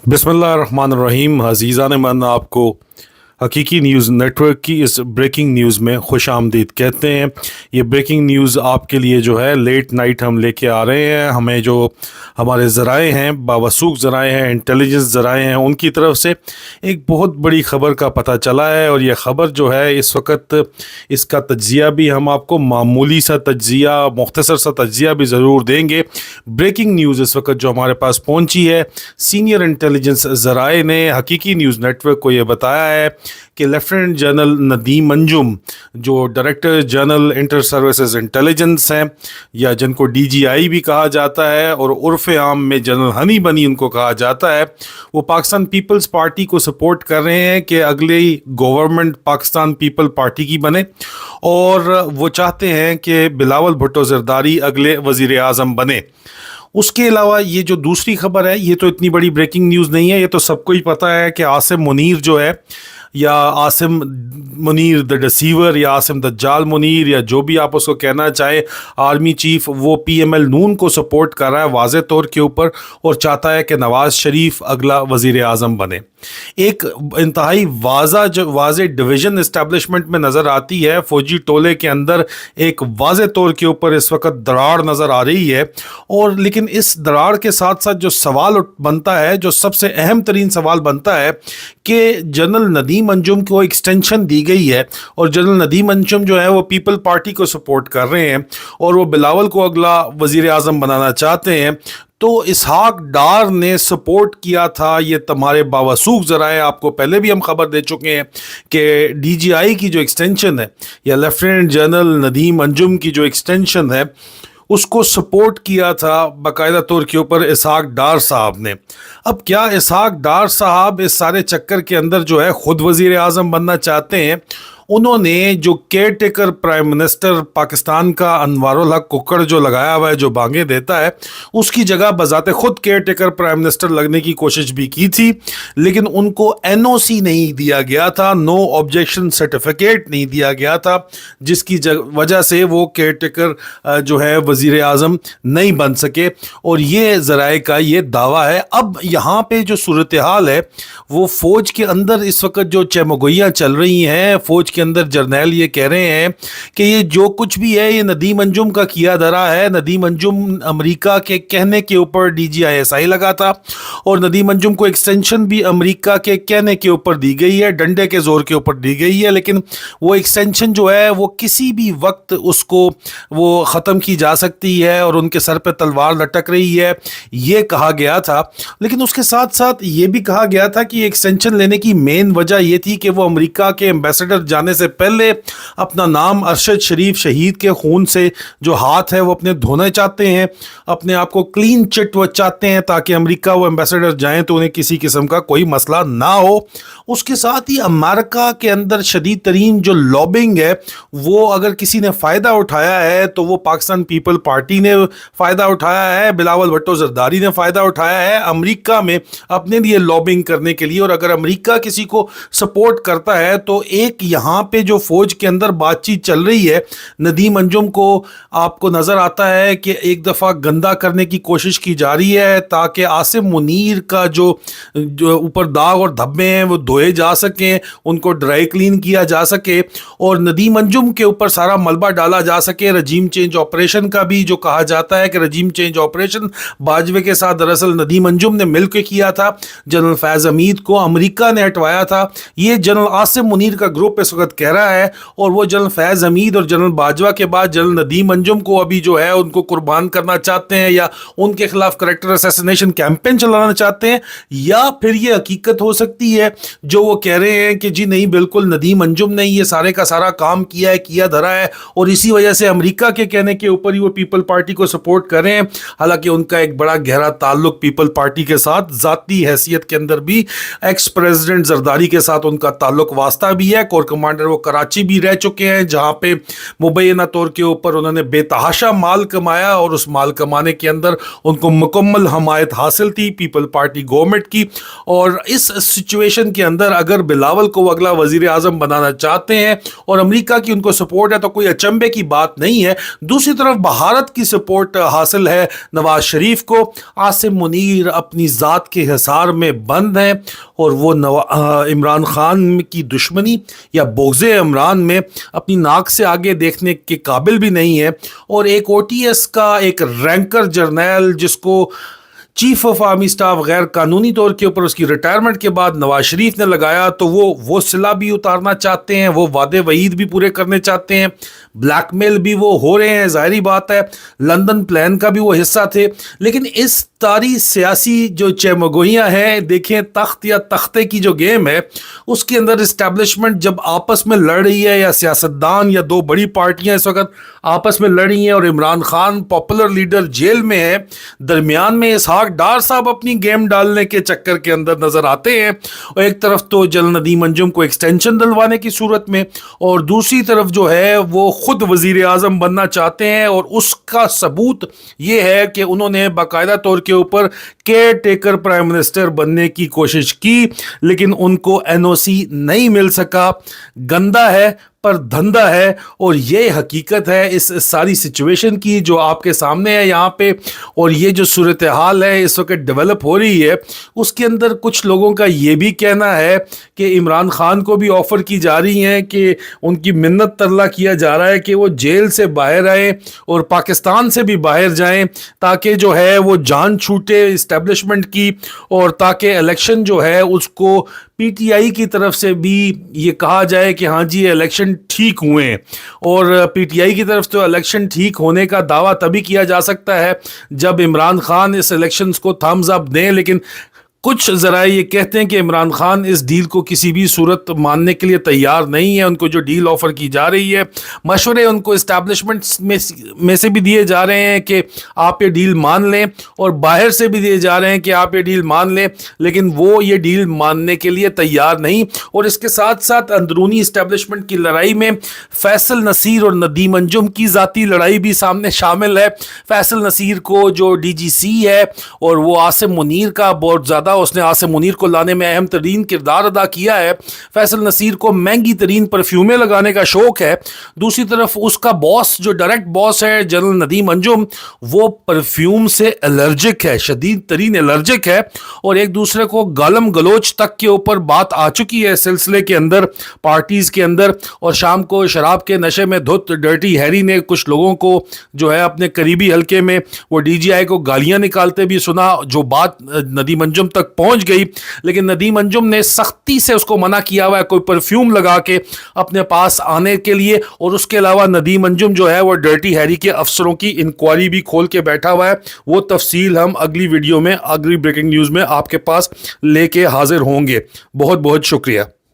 बिस्मिल्लाहिर्रहमानिर्रहीम। अज़ीज़ान मन, आपको हकीकी न्यूज़ नेटवर्क की इस ब्रेकिंग न्यूज़ में खुश आमदीद कहते हैं। ये ब्रेकिंग न्यूज़ आपके लिए जो है लेट नाइट हम लेके आ रहे हैं। हमें जो हमारे ज़राए हैं, बावसूख ज़राए हैं, इंटेलिजेंस ज़राए हैं, उनकी तरफ से एक बहुत बड़ी ख़बर का पता चला है। और ये ख़बर जो है इस वक्त, इसका तज्ज़िया भी हम आपको मामूली सा तज्ज़िया, मुख्तसर सा तज्ज़िया भी ज़रूर देंगे। ब्रेकिंग न्यूज़ इस वक्त जो हमारे पास पहुंची है, सीनियर इंटेलिजेंस ज़राए ने हकीकी न्यूज़ नेटवर्क को ये बताया है कि लेफ्टिनेंट जनरल नदीम अंजुम, जो director general inter services intelligence हैं, या जिनको डीजीआई भी कहा जाता है और उर्फ आम में जनरल हनी बनी उनको कहा जाता है, वो पाकिस्तान पीपल्स पार्टी को सपोर्ट कर रहे हैं कि अगली गवर्नमेंट पाकिस्तान पीपल पार्टी की बने। और वो चाहते हैं कि बिलावल भुट्टो ज़रदारी अगले वज़ीर आज़म बने। उसके अलावा ये जो दूसरी खबर है, ये तो इतनी बड़ी ब्रेकिंग न्यूज़ नहीं है, ये तो सबको ही पता है कि आसिम मुनीर जो है, या आसिम मुनीर द डिसीवर, या आसिम दज्जाल मुनीर, या जो भी आप उसको कहना चाहे, आर्मी चीफ, वो पीएमएल नून को सपोर्ट कर रहा है वाज़े तौर के ऊपर, और चाहता है कि नवाज़ शरीफ अगला वज़ीर आज़म बने। एक इंतहाई वाज़े डिवीज़न इस्टेब्लिशमेंट में नज़र आती है। फ़ौजी टोले के अंदर एक वाज़े तौर के ऊपर इस वक्त दरार नज़र आ रही है। और लेकिन इस दरार के साथ साथ जो सवाल बनता है, जो सबसे अहम तरीन सवाल बनता है, कि जनरल नदीम अंजुम को एक्सटेंशन दी गई है, और जनरल नदीम अंजुम जो है वो पीपल पार्टी को सपोर्ट कर रहे हैं, और वो बिलावल को अगला वज़ीर आज़म बनाना चाहते हैं। तो इसहाक डार ने सपोर्ट किया था। ये तुम्हारे बावसूख ज़राए, आपको पहले भी हम खबर दे चुके हैं कि डीजीआई की जो एक्सटेंशन है, या लेफ्टिनेंट जनरल नदीम अंजुम की जो एक्सटेंशन है, उसको सपोर्ट किया था बाकायदा तौर के ऊपर इसहाक डार साहब ने। अब क्या इसहाक डार साहब इस सारे चक्कर के अंदर जो है ख़ुद वज़ीर आज़म बनना चाहते हैं? उन्होंने जो care taker prime minister Pakistan का अनवारुल हक कुक्कड़ जो लगाया हुआ है, जो बांगे देता है, उसकी जगह बजाते खुद केयर टेकर प्राइम मिनिस्टर लगने की कोशिश भी की थी, लेकिन उनको एनओसी नहीं दिया गया था, नो ऑब्जेक्शन सर्टिफिकेट नहीं दिया गया था, जिसकी वजह से वो केयर टेकर जो है वज़ीर आज़म नहीं बन सके। और ये ज़राए का ये दावा है। अब यहाँ पे जो सूरत हाल है, वो फ़ौज के अंदर इस वक्त जो चमगोइयाँ चल रही हैं, फ़ौज के अंदर जर्नैल ये कह रहे हैं कि ये जो कुछ भी है ये नदीम अंजुम का किया धरा है। नदीम अंजुम अमेरिका के कहने के ऊपर डीजीआईएसआई लगा था, और नदीम अंजुम को एक्सटेंशन भी अमेरिका के कहने के ऊपर दी गई है, डंडे के जोर के ऊपर दी गई है। लेकिन वो एक्सटेंशन जो है वो किसी भी वक्त उसको वो ख़त्म की जा सकती है, और उनके सर पे तलवार लटक रही है, ये कहा गया था। लेकिन उसके साथ साथ ये भी कहा गया था कि एक्सटेंशन लेने की मेन वजह ये थी कि वो अमेरिका के एम्बेसडर जाने से पहले अपना नाम अरशद शरीफ शहीद के खून से जो हाथ है वो अपने धोना चाहते हैं, अपने आप को क्लीन चिट वो चाहते हैं, ताकि अमेरिका वो एम्बेसडर जाएं तो उन्हें किसी किस्म का कोई मसला ना हो। उसके साथ ही अमेरिका के अंदर शदीद तरीन जो लॉबिंग है, वो अगर किसी ने फ़ायदा उठाया है तो वो पाकिस्तान पीपल पार्टी ने फ़ायदा उठाया है, बिलावल भुट्टो ज़रदारी ने फ़ायदा उठाया है अमेरिका में अपने लिए लॉबिंग करने के लिए। और अगर अमेरिका किसी को सपोर्ट करता है तो एक यहाँ पे जो फौज के अंदर बातचीत चल रही है, नदीम अंजुम को आपको नजर आता है कि एक दफा गंदा करने की कोशिश की जा रही है, ताकि आसिम मुनीर का जो ऊपर दाग और धब्बे हैं वो धोए जा सकें, उनको ड्राई क्लीन किया जा सके, और नदीम अंजुम के ऊपर सारा मलबा डाला जा सके। रजीम चेंज ऑपरेशन का भी जो कहा जाता है कि रजीम चेंज ऑपरेशन बाजवे के साथ दरअसल नदीम अंजुम ने मिलकर किया था, जनरल फैज़ हमीद को अमेरिका ने हटवाया था। ये जनरल आसिम मुनीर का ग्रुप इस वक्त कह रहा है, और वो जनरल फैज़ हमीद और जनरल बाजवा के बाद जनरल नदीम अंजुम को अभी जो है उनको कुर्बान करना चाहते हैं, या उनके खिलाफ करेक्टर असैसिनेशन कैंपेन चलाना चाहते हैं। या फिर ये हकीकत हो सकती है जो वो कह रहे हैं कि जी नहीं, बिल्कुल नदीम अंजुम ने ये सारे का सारा काम किया है, किया धरा है, और इसी वजह से अमेरिका के कहने के ऊपर ही वो पीपल पार्टी को सपोर्ट कर रहे हैं। हालांकि उनका एक बड़ा गहरा ताल्लुक पीपल पार्टी के साथ ज़ाती हैसियत के अंदर भी एक्स प्रेसिडेंट जरदारी के साथ उनका ताल्लुक वास्ता भी है, कोर कमांड कमांडर वो कराची भी रह चुके हैं, जहाँ पे मुबैना तौर के ऊपर उन्होंने बेतहाशा माल कमाया और उस माल कमाने के अंदर उनको मुकम्मल हमायत हासिल थी पीपल पार्टी गवर्नमेंट की। और इस सिचुएशन के अंदर अगर बिलावल को अगला वजीर आज़म बनाना चाहते हैं और अमेरिका की उनको सपोर्ट है तो कोई अचंभे की बात नहीं है। दूसरी तरफ भारत की सपोर्ट हासिल है नवाज शरीफ को। आसिम मुनीर अपनी ज़ात के हिसार में बंद हैं और वो इमरान खान की दुश्मनी या बोग़्ज़े इमरान में अपनी नाक से आगे देखने के काबिल भी नहीं है। और एक OTS का एक रैंकर जर्नैल जिसको चीफ ऑफ आर्मी स्टाफ गैर कानूनी तौर के ऊपर उसकी रिटायरमेंट के बाद नवाज शरीफ ने लगाया, तो वो सिला भी उतारना चाहते हैं, वो वादे वईद भी पूरे करने चाहते हैं, ब्लैकमेल भी वो हो रहे हैं, ज़ाहिरी बात है। लंदन प्लान का भी वो हिस्सा थे। लेकिन इस तारी सियासी जो चमगोइयाँ हैं, देखें तख्त या तख्ते की जो गेम है उसके अंदर इस्टेब्लिशमेंट जब आपस में लड़ रही है या सियासतदान या दो बड़ी पार्टियां इस वक्त आपस में लड़ रही हैं और Imran Khan popular leader jail में है, दरमियान में इसहाक डार साहब अपनी गेम डालने के चक्कर के अंदर नजर आते हैं। और एक तरफ तो जनरल नदीम अंजुम को एक्सटेंशन दिलवाने की सूरत में, और दूसरी तरफ जो है वो खुद वजीर आज़म बनना चाहते हैं। और उसका सबूत ये है कि उन्होंने बाकायदा तौर के ऊपर केयर टेकर प्राइम मिनिस्टर बनने की कोशिश की, लेकिन उनको NOC नहीं मिल सका। गंदा है पर धंधा है, और ये हकीकत है इस सारी सिचुएशन की जो आपके सामने है यहाँ पे। और ये जो सूरत हाल है इस वक्त डेवलप हो रही है, उसके अंदर कुछ लोगों का ये भी कहना है कि इमरान खान को भी ऑफ़र की जा रही हैं कि उनकी मिन्नत तरला किया जा रहा है कि वो जेल से बाहर आए और पाकिस्तान से भी बाहर जाएं, ताकि जो है वो जान छूटे इस्टेब्लिशमेंट की, और ताकि इलेक्शन जो है उसको PTI की तरफ से भी ये कहा जाए कि हाँ जी इलेक्शन ठीक हुए हैं। और PTI की तरफ तो इलेक्शन ठीक होने का दावा तभी किया जा सकता है जब इमरान खान इस इलेक्शंस को थम्स अप दें। लेकिन कुछ ज़रा ये कहते हैं कि इमरान खान इस डील को किसी भी सूरत मानने के लिए तैयार नहीं है। उनको जो डील ऑफ़र की जा रही है, मशवरे उनको इस्टेब्लिशमेंट्स में से भी दिए जा रहे हैं कि आप ये डील मान लें, और बाहर से भी दिए जा रहे हैं कि आप ये डील मान लें, लेकिन वो ये डील मानने के लिए तैयार नहीं। और इसके साथ साथ अंदरूनी इस्टेब्लिशमेंट की लड़ाई में फैसल नसीर और नदीम अंजुम की ज़ाती लड़ाई भी सामने शामिल है। फैसल नसीर को जो DGC है, और वो आसिम मुनीर का बहुत ज़्यादा उसने आसिम मुनीर को लाने में अहम तरीन किरदार अदा किया है। फैसल नसीर को महंगी तरीन परफ्यूमें लगाने का शौक है। दूसरी तरफ उसका बॉस जो डायरेक्ट बॉस है जनरल नदीम अंजुम, वो परफ्यूम से एलर्जिक है, शदीद तरीन एलर्जिक है, और एक दूसरे को गालम गलोच तक के ऊपर बात आ चुकी है सिलसिले के अंदर, पार्टीज़ के अंदर। और शाम को शराब के नशे में धुत डर्टी हैरी ने कुछ लोगों को जो है अपने करीबी हल्के में वो DGI को गालियां निकालते भी सुना, जो बात नदीम अंजुम तक पहुंच गई। लेकिन नदीम अंजुम ने सख्ती से उसको मना किया हुआ है कोई परफ्यूम लगा के अपने पास आने के लिए। और उसके अलावा नदीम अंजुम जो है वो डर्टी हैरी के अफसरों की इंक्वायरी भी खोल के बैठा हुआ है। वो तफसील हम अगली वीडियो में, अगली ब्रेकिंग न्यूज़ में आपके पास लेके हाजिर होंगे। बहुत बहुत शुक्रिया।